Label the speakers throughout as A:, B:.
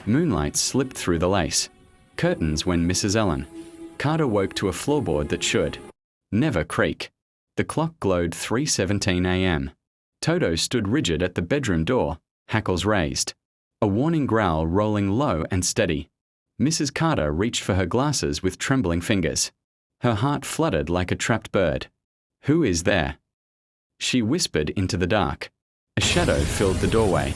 A: Moonlight slipped through the lace. Curtains when Mrs. Ellen. Carter woke to a floorboard that should never creak. The clock glowed 3:17 a.m. Toto stood rigid at the bedroom door, hackles raised. A warning growl rolling low and steady. Mrs. Carter reached for her glasses with trembling fingers. Her heart fluttered like a trapped bird. "Who is there?" She whispered into the dark. A shadow filled the doorway.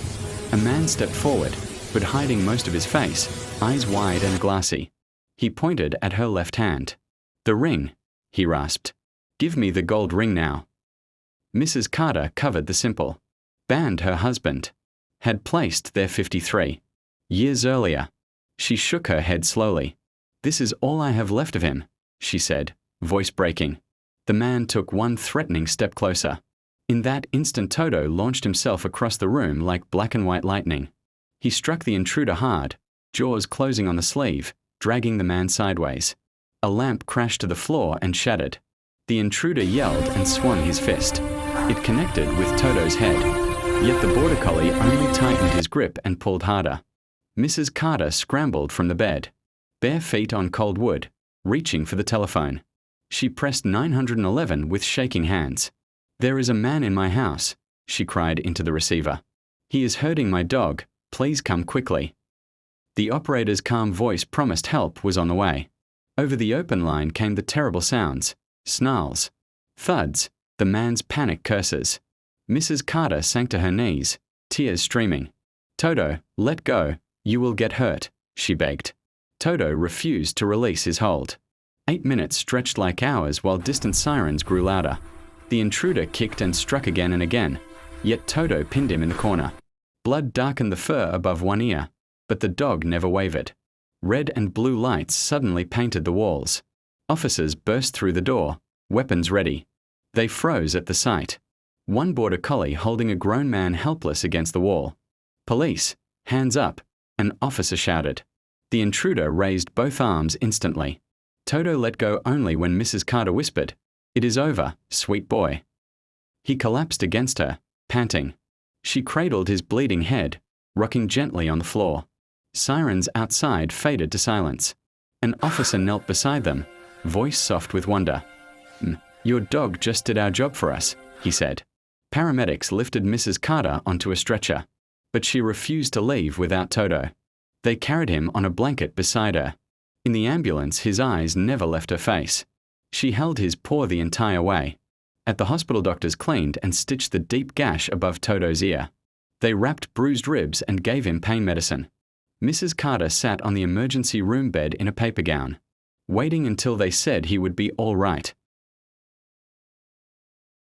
A: A man stepped forward, but hiding most of his face, eyes wide and glassy. He pointed at her left hand. "The ring," he rasped. "Give me the gold ring now." Mrs. Carter covered the simple band her husband had placed there 53 years earlier. She shook her head slowly. "This is all I have left of him," she said, voice breaking. The man took one threatening step closer. In that instant, Toto launched himself across the room like black and white lightning. He struck the intruder hard, jaws closing on the sleeve, dragging the man sideways. A lamp crashed to the floor and shattered. The intruder yelled and swung his fist. It connected with Toto's head. Yet the border collie only tightened his grip and pulled harder. Mrs. Carter scrambled from the bed, bare feet on cold wood, reaching for the telephone. She pressed 911 with shaking hands. "There is a man in my house," she cried into the receiver. "He is hurting my dog. Please come quickly." The operator's calm voice promised help was on the way. Over the open line came the terrible sounds, snarls, thuds, the man's panic curses. Mrs. Carter sank to her knees, tears streaming. "Toto, let go. You will get hurt," she begged. Toto refused to release his hold. 8 minutes stretched like hours while distant sirens grew louder. The intruder kicked and struck again and again, yet Toto pinned him in the corner. Blood darkened the fur above one ear, but the dog never wavered. Red and blue lights suddenly painted the walls. Officers burst through the door, weapons ready. They froze at the sight. One border collie holding a grown man helpless against the wall. "Police, hands up," an officer shouted. The intruder raised both arms instantly. Toto let go only when Mrs. Carter whispered, "It is over, sweet boy." He collapsed against her, panting. She cradled his bleeding head, rocking gently on the floor. Sirens outside faded to silence. An officer knelt beside them, voice soft with wonder. "Your dog just did our job for us," he said. Paramedics lifted Mrs. Carter onto a stretcher, but she refused to leave without Toto. They carried him on a blanket beside her. In the ambulance, his eyes never left her face. She held his paw the entire way. At the hospital, doctors cleaned and stitched the deep gash above Toto's ear. They wrapped bruised ribs and gave him pain medicine. Mrs. Carter sat on the emergency room bed in a paper gown, waiting until they said he would be all right.